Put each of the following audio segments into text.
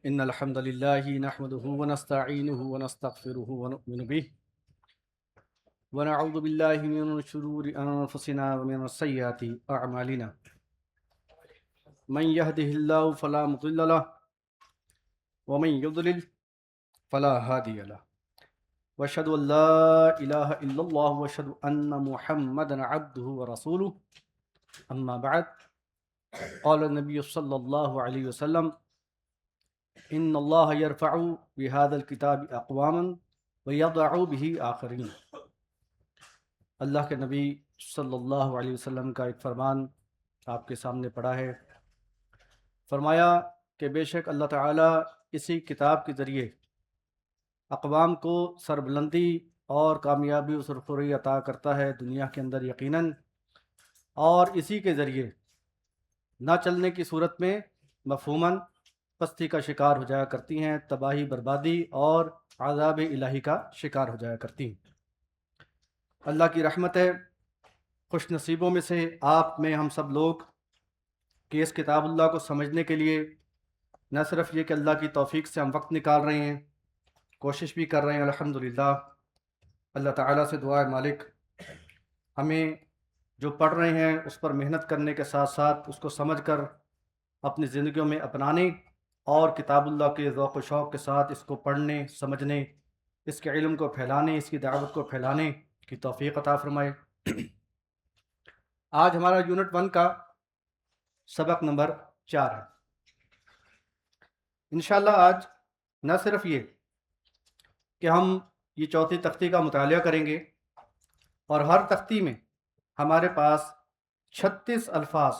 إن الحمد لله نحمده ونستعينه ونستغفره ونؤمن به ونعوذ بالله من شرور أنفسنا ومن سيئات أعمالنا. من يهده الله فلا مضل له ومن يضلل فلا هادي له، وأشهد أن لا إله إلا الله وأشهد أن محمدا عبده ورسوله. أما بعد، قال النبي صلى الله عليه وسلم: إن الله يرفع بهذا الكتاب أقواما ويضع به آخرين. اللہ کے نبی صلی اللہ علیہ وسلم کا ایک فرمان آپ کے سامنے پڑا ہے۔ فرمایا کہ بے شک اللہ تعالیٰ اسی کتاب کے ذریعے اقوام کو سربلندی اور کامیابی و سرخروئی عطا کرتا ہے دنیا کے اندر یقیناً، اور اسی کے ذریعے نہ چلنے کی صورت میں مفہوماً پستی کا شکار ہو جایا کرتی ہیں، تباہی بربادی اور عذاب الہی کا شکار ہو جایا کرتی ہیں۔ اللہ کی رحمت ہے، خوش نصیبوں میں سے آپ میں ہم سب لوگ کہ اس کتاب اللہ کو سمجھنے کے لیے نہ صرف یہ کہ اللہ کی توفیق سے ہم وقت نکال رہے ہیں، کوشش بھی کر رہے ہیں الحمدللہ۔ اللہ تعالیٰ سے دعا ہے مالک ہمیں جو پڑھ رہے ہیں اس پر محنت کرنے کے ساتھ ساتھ اس کو سمجھ کر اپنی زندگیوں میں اپنانے اور کتاب اللہ کے ذوق و شوق کے ساتھ اس کو پڑھنے، سمجھنے، اس کے علم کو پھیلانے، اس کی دعوت کو پھیلانے کی توفیق عطا فرمائے۔ آج ہمارا یونٹ 1 کا سبق نمبر 4 ہے۔ انشاءاللہ آج نہ صرف یہ کہ ہم یہ چوتھی تختی کا مطالعہ کریں گے اور ہر تختی میں ہمارے پاس 36 الفاظ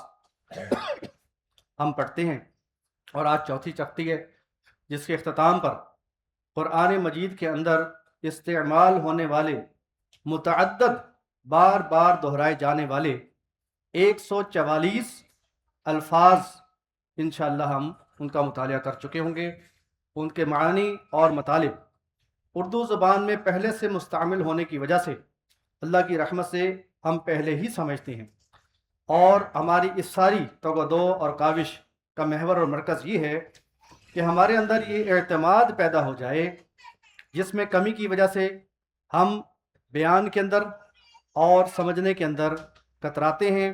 ہم پڑھتے ہیں، اور آج چوتھی تختی ہے جس کے اختتام پر قرآن مجید کے اندر استعمال ہونے والے متعدد بار بار دہرائے جانے والے 144 الفاظ انشاءاللہ ہم ان کا مطالعہ کر چکے ہوں گے۔ ان کے معانی اور مطالب اردو زبان میں پہلے سے مستعمل ہونے کی وجہ سے اللہ کی رحمت سے ہم پہلے ہی سمجھتے ہیں، اور ہماری اس ساری توغدو اور کاوش کا محور اور مرکز یہ ہے کہ ہمارے اندر یہ اعتماد پیدا ہو جائے جس میں کمی کی وجہ سے ہم بیان کے اندر اور سمجھنے کے اندر کتراتے ہیں،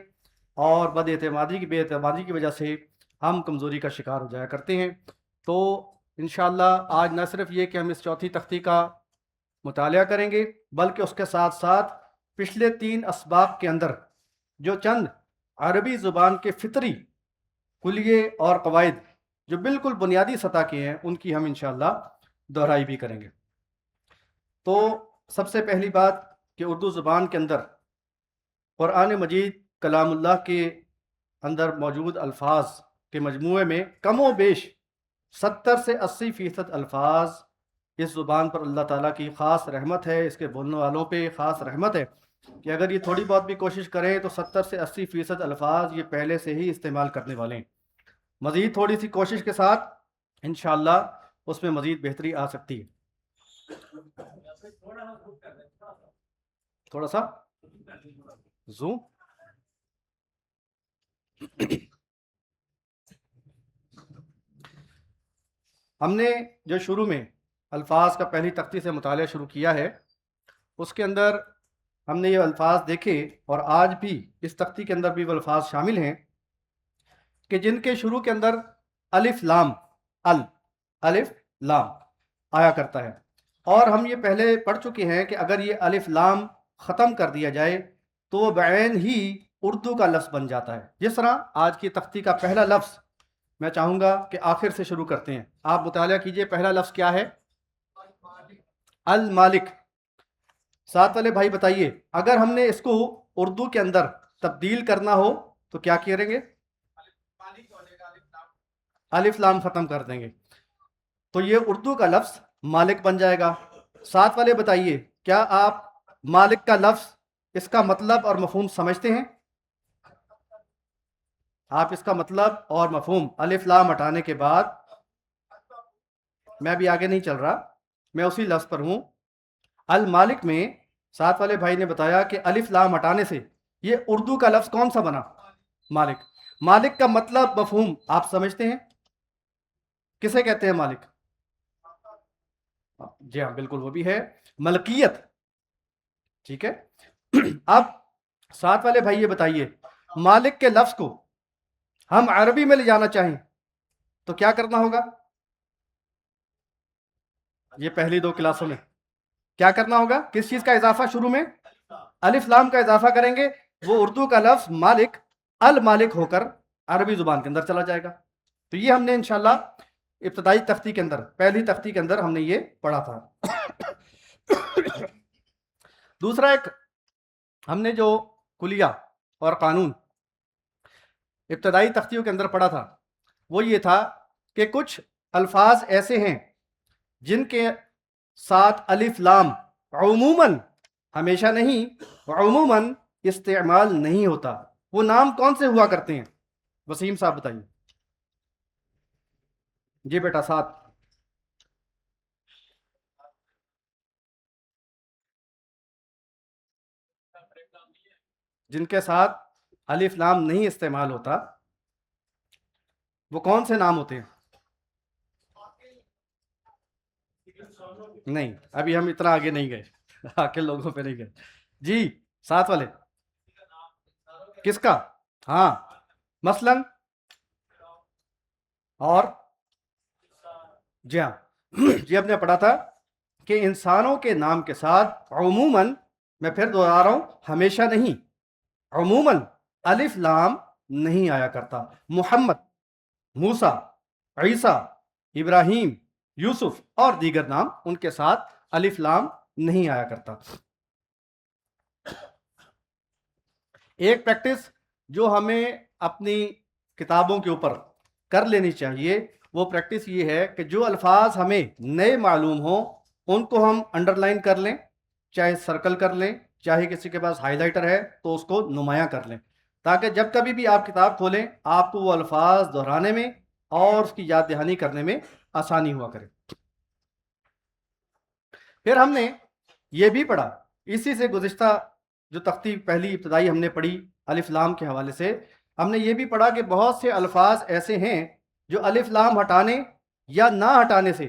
اور بے اعتمادی کی وجہ سے ہم کمزوری کا شکار ہو جایا کرتے ہیں۔ تو انشاءاللہ آج نہ صرف یہ کہ ہم اس چوتھی تختی کا مطالعہ کریں گے، بلکہ اس کے ساتھ ساتھ پچھلے 3 اسباق کے اندر جو چند عربی زبان کے فطری کلیے اور قواعد جو بالکل بنیادی سطح کے ہیں ان کی ہم انشاءاللہ دہرائی بھی کریں گے۔ تو سب سے پہلی بات کہ اردو زبان کے اندر قرآن مجید کلام اللہ کے اندر موجود الفاظ کے مجموعے میں کم و بیش 70 سے 80% الفاظ اس زبان پر اللہ تعالیٰ کی خاص رحمت ہے، اس کے بولنے والوں پہ خاص رحمت ہے کہ اگر یہ تھوڑی بہت بھی کوشش کریں تو 70 سے 80% الفاظ یہ پہلے سے ہی استعمال کرنے والے ہیں۔ مزید تھوڑی سی کوشش کے ساتھ انشاءاللہ اس میں مزید بہتری آ سکتی ہے۔ تھوڑا سا زوم۔ ہم نے جو شروع میں الفاظ کا پہلی تختی سے مطالعہ شروع کیا ہے اس کے اندر ہم نے یہ الفاظ دیکھے، اور آج بھی اس تختی کے اندر بھی وہ الفاظ شامل ہیں کہ جن کے شروع کے اندر الف لام الف لام آیا کرتا ہے، اور ہم یہ پہلے پڑھ چکے ہیں کہ اگر یہ الف لام ختم کر دیا جائے تو وہ بعین ہی اردو کا لفظ بن جاتا ہے۔ جس طرح آج کی تختی کا پہلا لفظ میں چاہوں گا کہ آخر سے شروع کرتے ہیں، آپ مطالعہ کیجئے۔ پہلا لفظ کیا ہے؟ المالک۔ ساتھ والے بھائی بتائیے اگر ہم نے اس کو اردو کے اندر تبدیل کرنا ہو تو کیا کریں گے؟ الف لام ختم کر دیں گے تو یہ اردو کا لفظ مالک بن جائے گا۔ ساتھ والے بتائیے کیا آپ مالک کا لفظ اس کا مطلب اور مفہوم سمجھتے ہیں؟ آپ اس کا مطلب اور مفہوم الف لام ہٹانے کے بعد، میں بھی آگے نہیں چل رہا، میں اسی لفظ پر ہوں۔ المالک میں ساتھ والے بھائی نے بتایا کہ الف لام ہٹانے سے یہ اردو کا لفظ کون سا بنا؟ مالک۔ مالک کا مطلب مفہوم آپ سمجھتے ہیں؟ کسے کہتے ہیں مالک؟ جی ہاں بالکل وہ بھی ہے ملکیت. ٹھیک ہے. اب ساتھ والے بھائی یہ بتائیے مالک کے لفظ کو ہم عربی میں لے جانا چاہیں تو کیا کرنا ہوگا؟ یہ پہلی 2 کلاسوں میں کیا کرنا ہوگا؟ کس چیز کا اضافہ شروع میں؟ الف لام کا اضافہ کریں گے. وہ اردو کا لفظ مالک المالک ہو کر عربی زبان کے اندر چلا جائے گا. تو یہ ہم نے انشاءاللہ ابتدائی تختی کے اندر پہلی تختی کے اندر ہم نے یہ پڑھا تھا. دوسرا ایک ہم نے جو کلیہ اور قانون ابتدائی تختیوں کے اندر پڑھا تھا وہ یہ تھا کہ کچھ الفاظ ایسے ہیں جن کے ساتھ الف لام عموماً، ہمیشہ نہیں، عموماً استعمال نہیں ہوتا. وہ نام کون سے ہوا کرتے ہیں؟ وسیم صاحب بتائیے. جی بیٹا 7. جن کے ساتھ الف لام نہیں استعمال ہوتا وہ کون سے نام ہوتے ہیں؟ نہیں ابھی ہم اتنا آگے نہیں گئے، آگے لوگوں پہ نہیں گئے. جی 7 والے کس کا؟ ہاں مثلاً اور جی ہاں یہ ہم نے پڑھا تھا کہ انسانوں کے نام کے ساتھ عموماً، میں پھر دوہرا رہا ہوں، ہمیشہ نہیں، عموماً الف لام نہیں آیا کرتا. محمد، موسیٰ، عیسیٰ، ابراہیم، یوسف اور دیگر نام ان کے ساتھ الف لام نہیں آیا کرتا. ایک پریکٹس جو ہمیں اپنی کتابوں کے اوپر کر لینی چاہیے وہ پریکٹس یہ ہے کہ جو الفاظ ہمیں نئے معلوم ہوں ان کو ہم انڈر لائن کر لیں، چاہے سرکل کر لیں، چاہے کسی کے پاس ہائی لائٹر ہے تو اس کو نمایاں کر لیں، تاکہ جب کبھی بھی آپ کتاب کھولیں آپ کو وہ الفاظ دہرانے میں اور اس کی یاد دہانی کرنے میں آسانی ہوا کرے. پھر ہم نے یہ بھی پڑھا اسی سے گزشتہ جو تختی پہلی ابتدائی ہم نے پڑھی الف لام کے حوالے سے، ہم نے یہ بھی پڑھا کہ بہت سے الفاظ ایسے ہیں جو الف لام ہٹانے یا نہ ہٹانے سے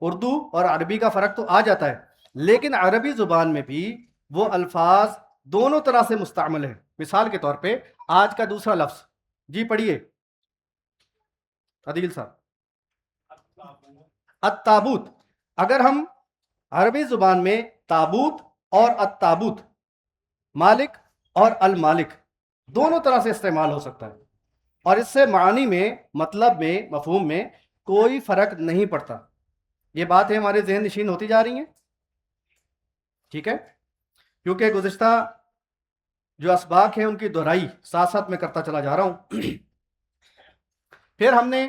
اردو اور عربی کا فرق تو آ جاتا ہے، لیکن عربی زبان میں بھی وہ الفاظ دونوں طرح سے مستعمل ہیں. مثال کے طور پہ آج کا دوسرا لفظ، جی پڑھیے عدیل صاحب. التابوت. اگر ہم عربی زبان میں تابوت اور التابوت، مالک اور المالک دونوں طرح سے استعمال ہو سکتا ہے اور اس سے معنی میں، مطلب میں، مفہوم میں کوئی فرق نہیں پڑتا. یہ باتیں ہمارے ذہن نشین ہوتی جا رہی ہیں. ٹھیک ہے، کیونکہ گزشتہ جو اسباق ہیں ان کی دہرائی ساتھ ساتھ میں کرتا چلا جا رہا ہوں. پھر ہم نے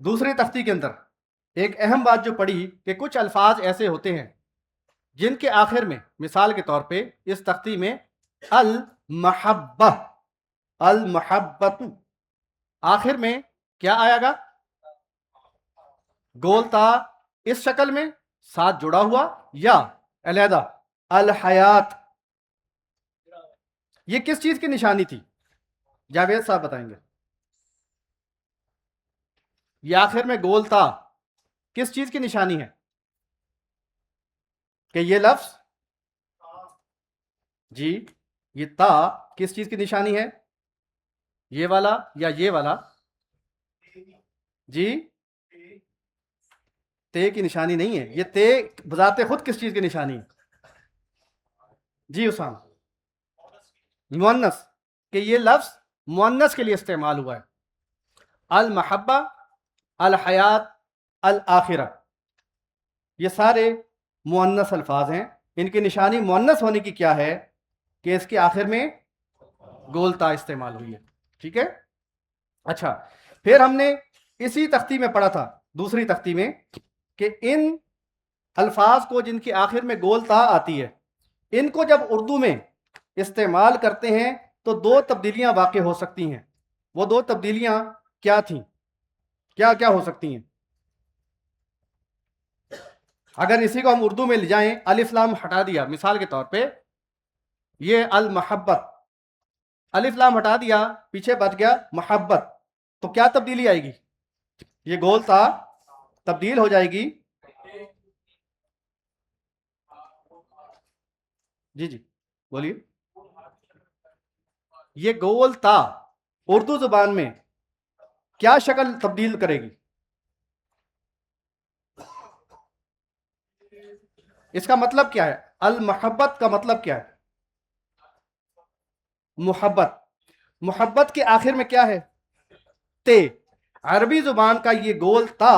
دوسری تختی کے اندر ایک اہم بات جو پڑھی کہ کچھ الفاظ ایسے ہوتے ہیں جن کے آخر میں، مثال کے طور پہ اس تختی میں المحبہ، المحبت، آخر میں کیا آئے گا؟ گولتا اس شکل میں ساتھ جڑا ہوا یا علیحدہ الحیات. یہ کس چیز کی نشانی تھی؟ جاوید صاحب بتائیں گے. یہ آخر میں گولتا کس چیز کی نشانی ہے؟ کہ یہ لفظ، جی یہ تا کس چیز کی نشانی ہے؟ یہ والا یا یہ والا؟ جی تے کی نشانی نہیں ہے، یہ تے بذات خود کس چیز کی نشانی ہے؟ جی اسام، مؤنث، کہ یہ لفظ مؤنث کے لیے استعمال ہوا ہے. المحبہ، الحیات، الآخرہ، یہ سارے مؤنث الفاظ ہیں. ان کی نشانی مؤنث ہونے کی کیا ہے کہ اس کے آخر میں گولتا استعمال ہوئی ہے. ٹھیک ہے. اچھا، پھر ہم نے اسی تختی میں پڑھا تھا، دوسری تختی میں، کہ ان الفاظ کو جن کے آخر میں گولتا آتی ہے ان کو جب اردو میں استعمال کرتے ہیں تو 2 تبدیلیاں واقع ہو سکتی ہیں. وہ 2 تبدیلیاں کیا تھیں؟ کیا کیا ہو سکتی ہیں؟ اگر اسی کو ہم اردو میں لے جائیں، الف لام ہٹا دیا، مثال کے طور پہ یہ المحبت، الف لام ہٹا دیا، پیچھے بچ گیا محبت، تو کیا تبدیلی آئے گی؟ یہ گول تا تبدیل ہو جائے گی، جی جی بولیے، یہ گول تا اردو زبان میں کیا شکل تبدیل کرے گی؟ اس کا مطلب کیا ہے؟ المحبت کا مطلب کیا ہے؟ محبت، محبت کے آخر میں کیا ہے؟ تے۔ عربی زبان کا یہ گول تا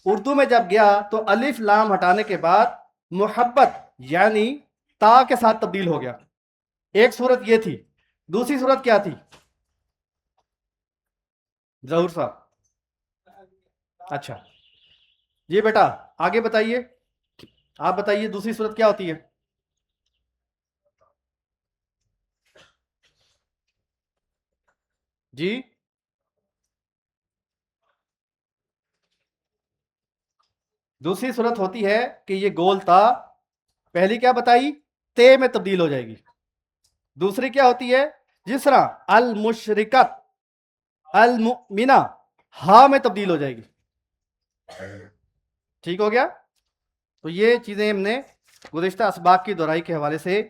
اردو میں جب گیا تو الف لام ہٹانے کے بعد محبت یعنی تا کے ساتھ تبدیل ہو گیا۔ ایک صورت یہ تھی، دوسری صورت کیا تھی؟ ظہور صاحب، اچھا جی بیٹا آگے بتائیے، آپ بتائیے دوسری صورت کیا ہوتی ہے؟ جی دوسری صورت ہوتی ہے کہ یہ گول تا پہلی کیا بتائی؟ تے میں تبدیل ہو جائے گی۔ دوسری کیا ہوتی ہے؟ جس طرح المشرکت المؤمنہ ہا میں تبدیل ہو جائے گی۔ ٹھیک ہو گیا؟ تو یہ چیزیں ہم نے گزشتہ اسباق کی دہرائی کے حوالے سے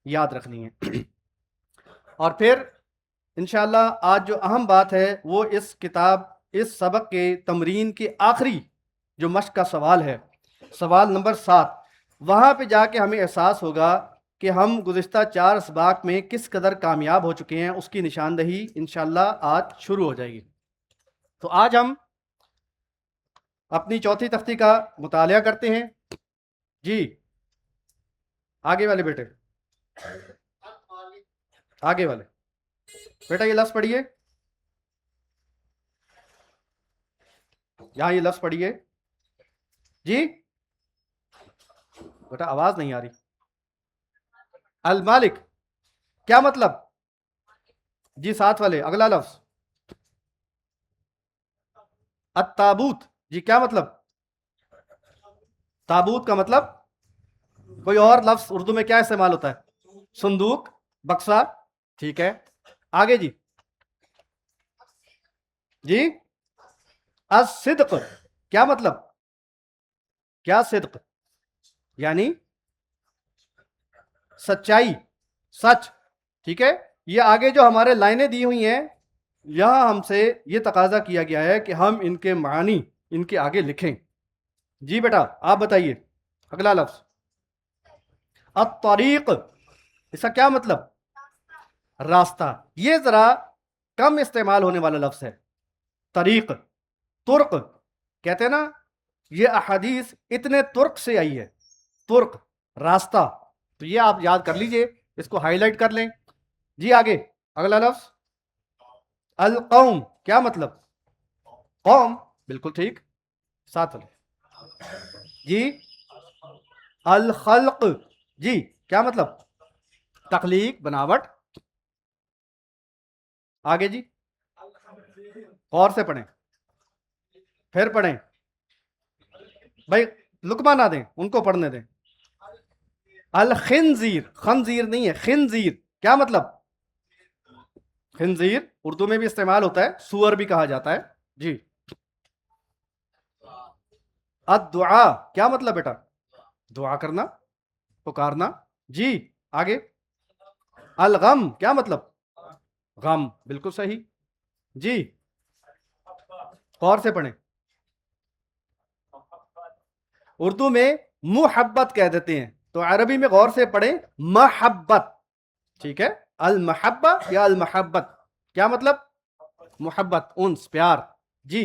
یاد رکھنی ہے۔ اور پھر انشاءاللہ آج جو اہم بات ہے وہ اس کتاب، اس سبق کے تمرین کے آخری جو مشق کا سوال ہے، سوال نمبر 7، وہاں پہ جا کے ہمیں احساس ہوگا کہ ہم گزشتہ 4 اسباق میں کس قدر کامیاب ہو چکے ہیں، اس کی نشاندہی انشاءاللہ آج شروع ہو جائے گی۔ تو آج ہم اپنی چوتھی تختی کا مطالعہ کرتے ہیں۔ جی آگے والے بیٹے، آگے والے بیٹا یہ لفظ پڑھیے، یہاں یہ لفظ پڑھیے جی بیٹا، آواز نہیں آ رہی۔ المالک کیا مطلب؟ جی ساتھ والے اگلا لفظ التابوت، جی کیا مطلب؟ تابوت کا مطلب کوئی اور لفظ اردو میں کیا استعمال ہوتا ہے؟ صندوق، بکسا، ٹھیک ہے آگے جی۔ جی الصدق کیا مطلب؟ کیا صدق یعنی سچائی، سچ، ٹھیک ہے۔ یہ آگے جو ہمارے لائنیں دی ہوئی ہیں یہاں ہم سے یہ تقاضا کیا گیا ہے کہ ہم ان کے معنی ان کے آگے لکھیں۔ جی بیٹا آپ بتائیے اگلا لفظ الطریق، اس کا کیا مطلب؟ راستہ۔ یہ ذرا کم استعمال ہونے والا لفظ ہے طریق۔ ترک کہتے ہیں نا، یہ احادیث اتنے ترک سے آئی ہے، ترک راستہ، تو یہ آپ یاد کر لیجئے، اس کو ہائی لائٹ کر لیں۔ جی آگے اگلا لفظ القوم، کیا مطلب؟ قوم، بالکل ٹھیک، ساتھ والے جی۔ الخلق، جی کیا مطلب؟ تخلیق، بناوٹ۔ آگے جی غور سے پڑھیں، پھر پڑھیں بھائی، لقمہ نہ دیں، ان کو پڑھنے دیں۔ الخنزیر، خنزیر نہیں ہے، خنزیر کیا مطلب؟ خنزیر اردو میں بھی استعمال ہوتا ہے، سور بھی کہا جاتا ہے جی۔ الدعاء کیا مطلب بیٹا؟ دعا کرنا، پکارنا جی۔ آگے الغم کیا مطلب؟ غم، بالکل صحیح جی، غور سے پڑھیں۔ اردو میں محبت کہہ دیتے ہیں، تو عربی میں غور سے پڑھیں محبت، ٹھیک ہے۔ المحبہ یا المحبت کیا مطلب؟ محبت، انس، پیار جی۔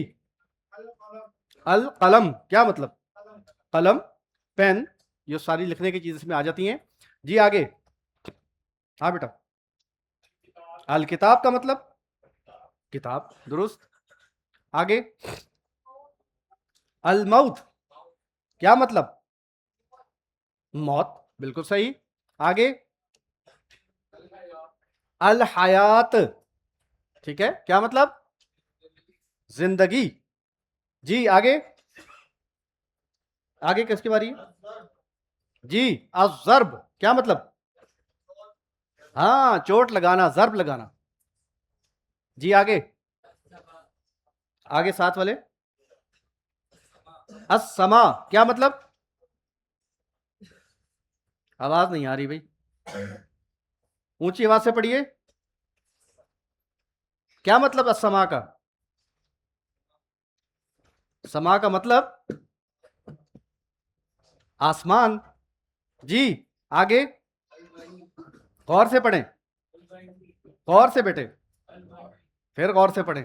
القلم کیا مطلب؟ قلم، پین، یہ ساری لکھنے کی چیز اس میں آ جاتی ہیں جی۔ آگے ہاں بیٹا الکتاب کا مطلب؟ کتاب، درست۔ آگے الموت کیا مطلب؟ موت، بالکل صحیح۔ آگے الحیات، ٹھیک ہے، کیا مطلب؟ زندگی جی۔ آگے آگے کس کی باری؟ جی الضرب کیا مطلب؟ ہاں چوٹ لگانا، ضرب لگانا جی۔ آگے آگے ساتھ والے السما کیا مطلب؟ آواز نہیں آ رہی بھائی، اونچی آواز سے پڑھیے. کیا مطلب السما کا؟ سما کا مطلب آسمان. جی آگے غور سے پڑھیں، غور سے بیٹے، پھر غور سے پڑھیں.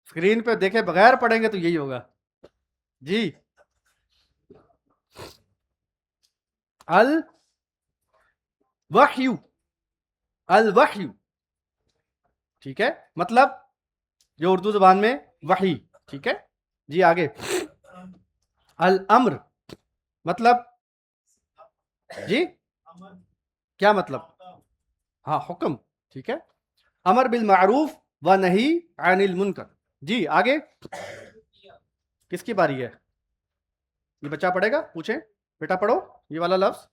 اسکرین پہ دیکھے بغیر پڑھیں گے تو یہی ہوگا. جی الوحی، الوحی ٹھیک ہے، مطلب جو اردو زبان میں وحی. ٹھیک ہے جی آگے. الامر مطلب جی کیا مطلب؟ ہاں حکم. ٹھیک ہے، امر بالمعروف و نہی عن المنکر. جی آگے کس کی باری ہے؟ یہ بچہ پڑھے گا؟ پوچھیں بیٹا پڑھو یہ والا لفظ.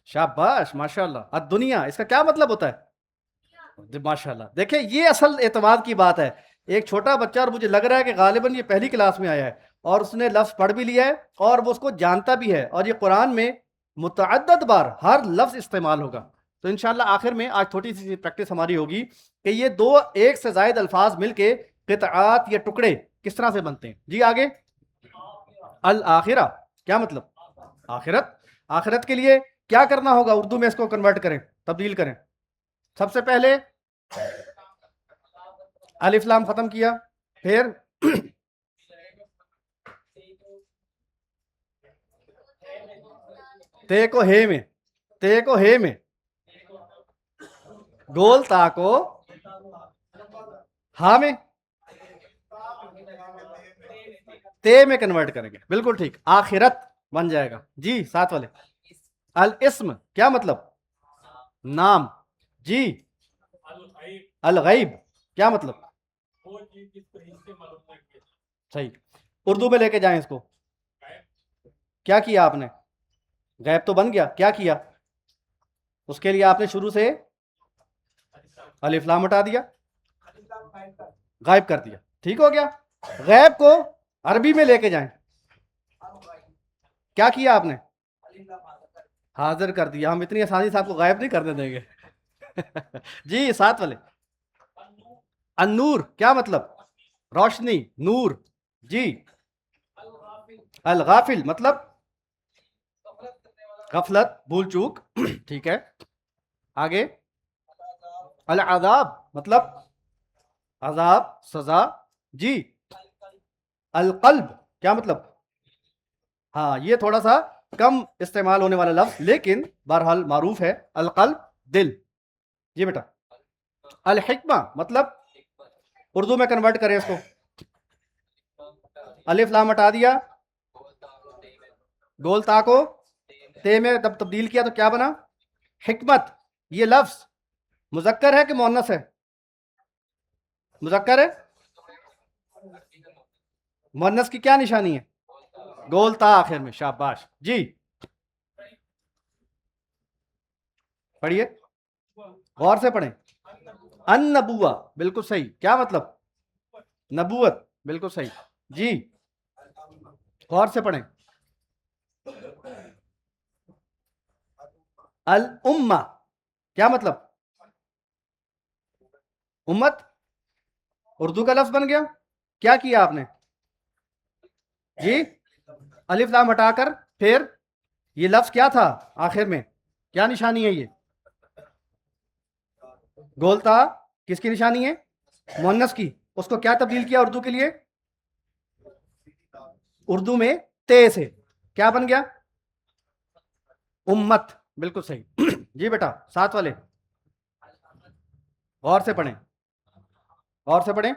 شاباش ماشاء اللہ. الدنیا اس کا کیا مطلب ہوتا ہے؟ ماشاء اللہ. دیکھیں یہ اصل اعتماد کی بات ہے. ایک چھوٹا بچہ، اور مجھے لگ رہا ہے کہ غالباً یہ پہلی کلاس میں آیا ہے اور اس نے لفظ پڑھ بھی لیا ہے اور وہ اس کو جانتا بھی ہے، اور یہ قرآن میں متعدد بار ہر لفظ استعمال ہوگا. تو انشاءاللہ آخر میں آج تھوڑی سی پریکٹس ہماری ہوگی کہ یہ دو ایک سے زائد الفاظ مل کے قطعات یا ٹکڑے کس طرح سے بنتے ہیں. جی آگے. الآخرہ کیا مطلب؟ آخرت. آخرت کے لیے کیا کرنا ہوگا؟ اردو میں اس کو کنورٹ کریں، تبدیل کریں. سب سے پہلے الف لام ختم کیا، پھر تے کو ہے میں، تے کو ہے میں، گول تا کو ہاں میں، تے میں کنورٹ کریں گے. بالکل ٹھیک، آخرت بن جائے گا. جی ساتھ والے. الاسم کیا مطلب؟ نام. جی الغیب کیا مطلب؟ صحیح. اردو میں لے کے جائیں اس کو. کیا کیا آپ نے؟ غیب تو بن گیا، کیا کیا اس کے لیے؟ آپ نے شروع سے الف لام ہٹا دیا، غائب کر دیا. ٹھیک ہو گیا. غیب کو عربی میں لے کے جائیں. کیا کیا آپ نے؟ حاضر کر دیا. ہم اتنی آسانی سے آپ کو غائب نہیں کرنے دیں گے. جی ساتھ والے. النور کیا مطلب؟ روشنی، نور. جی الغافل مطلب غفلت، بھول چوک. ٹھیک ہے آگے. العذاب مطلب عذاب، سزا. جی القلب کیا مطلب؟ ہاں یہ تھوڑا سا کم استعمال ہونے والا لفظ لیکن بہرحال معروف ہے. القلب دل. جی بیٹا. الحکمہ مطلب اردو میں کنورٹ کریں اس کو. الف لام ہٹا دیا، گول تا کو تے میں تب تبدیل کیا تو کیا بنا؟ حکمت. یہ لفظ مذکر ہے کہ مؤنث ہے؟ مذکر ہے. مؤنث کی کیا نشانی ہے؟ گول تا آخر میں. شاباش. جی پڑھیے، غور سے پڑھیں. النبوہ بالکل صحیح. کیا مطلب؟ نبوت. بالکل صحیح. جی غور سے پڑھیں. الامہ کیا مطلب؟ امت. اردو کا لفظ بن گیا. کیا کیا آپ نے؟ جی الف لام ہٹا کر پھر یہ لفظ کیا تھا آخر میں؟ کیا نشانی ہے یہ؟ گولتا کس کی نشانی ہے؟ مؤنث کی. اس کو کیا تبدیل کیا اردو کے لیے؟ اردو میں تے سے کیا بن گیا؟ امت. بالکل صحیح. جی بیٹا ساتھ والے غور سے پڑھیں، غور سے پڑھیں.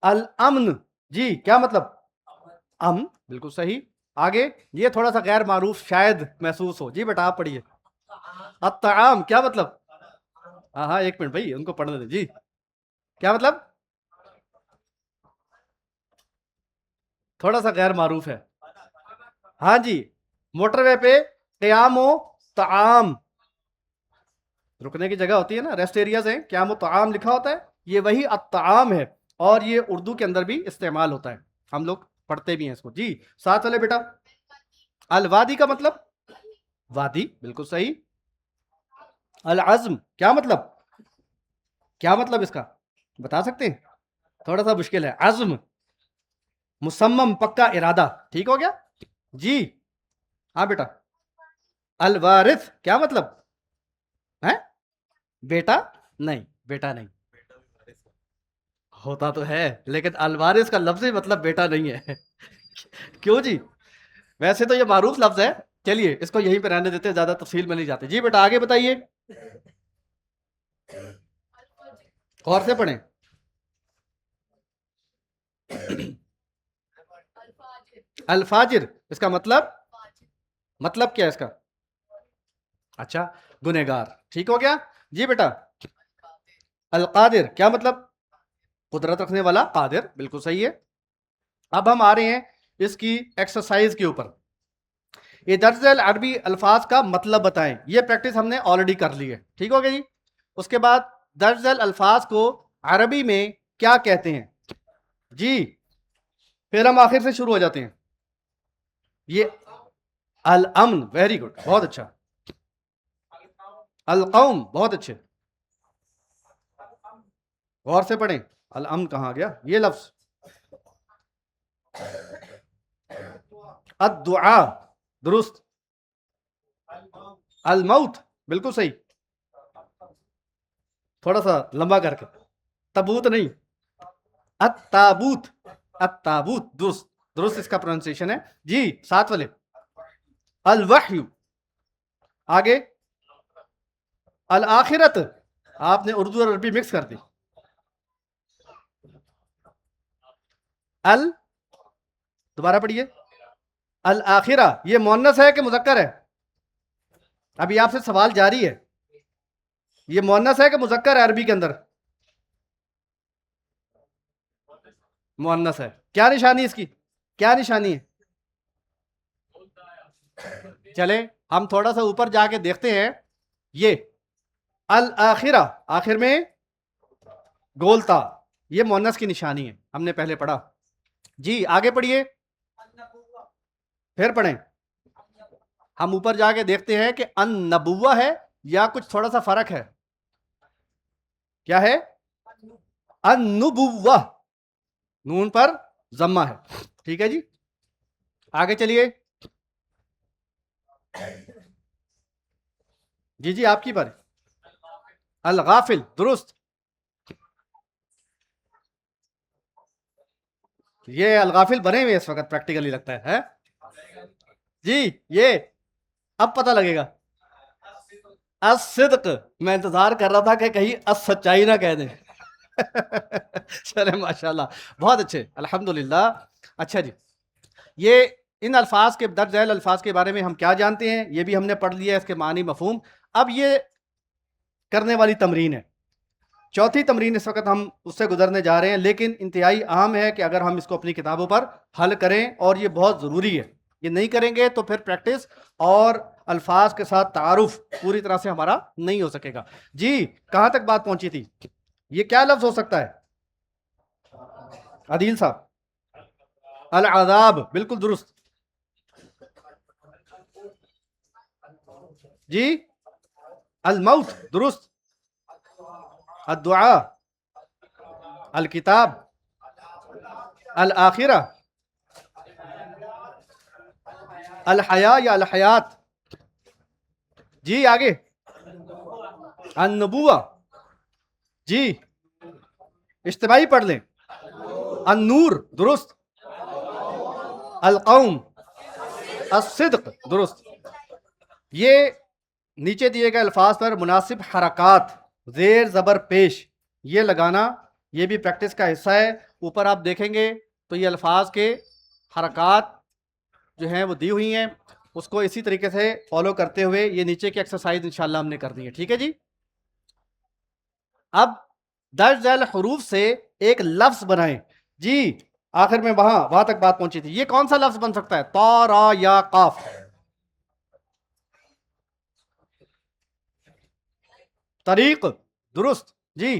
الامن. جی کیا مطلب؟ امن. بالکل صحیح. آگے یہ تھوڑا سا غیر معروف شاید محسوس ہو. جی بیٹا آپ پڑھیے. الطعام کیا مطلب؟ ہاں ہاں ایک منٹ بھائی ان کو پڑھنے دیں. جی کیا مطلب؟ تھوڑا سا غیر معروف ہے. ہاں جی موٹر وے پہ قیام و طعام، رکنے کی جگہ ہوتی ہے نا، ریسٹ ایریاز ہیں، قیام و طعام لکھا ہوتا ہے. یہ وہی الطعام ہے، اور یہ اردو کے اندر بھی استعمال ہوتا ہے، ہم لوگ پڑھتے بھی ہیں اس کو. جی ساتھ والے بیٹا. الوادی کا مطلب وادی، بالکل صحیح. العزم کیا مطلب؟ کیا مطلب اس کا بتا سکتے ہیں؟ تھوڑا سا مشکل ہے. عزم مصمم، پکا ارادہ. ٹھیک ہو گیا جی. ہاں بیٹا. الوارث کیا مطلب ہے؟ بیٹا نہیں، بیٹا نہیں ہوتا تو ہے، لیکن الوارث کا لفظ مطلب بیٹا نہیں ہے. کیوں جی؟ ویسے تو یہ معروف لفظ ہے. چلیے اس کو یہیں پہ رہنے دیتے، زیادہ تفصیل میں نہیں جاتے. جی بیٹا آگے بتائیے، غور سے پڑھیں. الفاجر اس کا مطلب کیا ہے اس کا؟ اچھا، گنہگار. ٹھیک ہو گیا جی بیٹا. القادر کیا مطلب؟ قدرت رکھنے والا، قادر، بالکل صحیح ہے. اب ہم آ رہے ہیں اس کی ایکسرسائز کے اوپر. یہ درج ذیل عربی الفاظ کا مطلب بتائیں. یہ پریکٹس ہم نے آلریڈی کر لی ہے. ٹھیک ہو گیا جی. اس کے بعد درج ذیل الفاظ کو عربی میں کیا کہتے ہیں؟ جی پھر ہم آخر سے شروع ہو جاتے ہیں. یہ الامن، ویری گڈ، بہت اچھا. القوم، بہت اچھے. غور سے پڑھیں. الامن کہاں گیا یہ لفظ؟ الدعاء، درست. الموت، بالکل صحیح. تھوڑا سا لمبا کر کے. تابوت نہیں، التابوت. التابوت، درست درست اس کا پروننسیشن ہے. جی ساتھ والے. الوحی. آگے الآخرت. آپ نے اردو اور عربی مکس کر دی. دوبارہ پڑھیے. الآخرہ یہ مؤنث ہے کہ مذکر ہے؟ ابھی آپ سے سوال جاری ہے. یہ مؤنث ہے کہ مذکر ہے عربی کے اندر؟ مؤنث ہے. کیا نشانی اس کی؟ کیا نشانی ہے؟ چلے ہم تھوڑا سا اوپر جا کے دیکھتے ہیں. یہ الآخرہ، آخر میں گولتا، یہ مؤنث کی نشانی ہے، ہم نے پہلے پڑھا. جی آگے پڑھیے، پھر پڑھیں. ہم اوپر جا کے دیکھتے ہیں کہ النبوہ ہے یا کچھ تھوڑا سا فرق ہے. کیا ہے؟ النبوہ، نون پر ضمہ ہے. ٹھیک ہے جی. آگے چلیے. جی آپ کی باری. الغافل، درست. یہ الغافل بنے ہوئے اس وقت پریکٹیکلی لگتا ہے. جی یہ اب پتہ لگے گا. الصدق، میں انتظار کر رہا تھا کہ کہیں سچائی نہ کہہ دیں. چلے ماشاءاللہ، بہت اچھے، الحمدللہ. اچھا جی، یہ ان الفاظ کے درج ذیل الفاظ کے بارے میں ہم کیا جانتے ہیں یہ بھی ہم نے پڑھ لیا ہے، اس کے معنی مفہوم. اب یہ کرنے والی تمرین ہے، چوتھی تمرین اس وقت ہم اس سے گزرنے جا رہے ہیں، لیکن انتہائی اہم ہے کہ اگر ہم اس کو اپنی کتابوں پر حل کریں، اور یہ بہت ضروری ہے. یہ نہیں کریں گے تو پھر پریکٹس اور الفاظ کے ساتھ تعارف پوری طرح سے ہمارا نہیں ہو سکے گا. جی کہاں تک بات پہنچی تھی؟ یہ کیا لفظ ہو سکتا ہے عدیل صاحب؟ العذاب، بالکل درست. جی الموت، درست. الدعاء، الکتاب، الآخرہ، الحیاء یا الحیات. جی آگے. النبوہ، جی اجتماعی پڑھ لیں. النور، درست. القوم، الصدق، درست. یہ نیچے دیے گئے الفاظ پر مناسب حرکات زیر زبر پیش یہ لگانا، یہ بھی پریکٹس کا حصہ ہے. اوپر آپ دیکھیں گے تو یہ الفاظ کے حرکات جو ہیں وہ دی ہوئی ہیں، اس کو اسی طریقے سے فالو کرتے ہوئے یہ نیچے کی ایکسرسائز انشاءاللہ ہم نے کر دی ہے. ٹھیک ہے جی. اب درج ذیل حروف سے ایک لفظ بنائیں. جی آخر میں وہاں تک بات پہنچی تھی. یہ کون سا لفظ بن سکتا ہے؟ تا، را یا قاف؟ طریق، درست. جی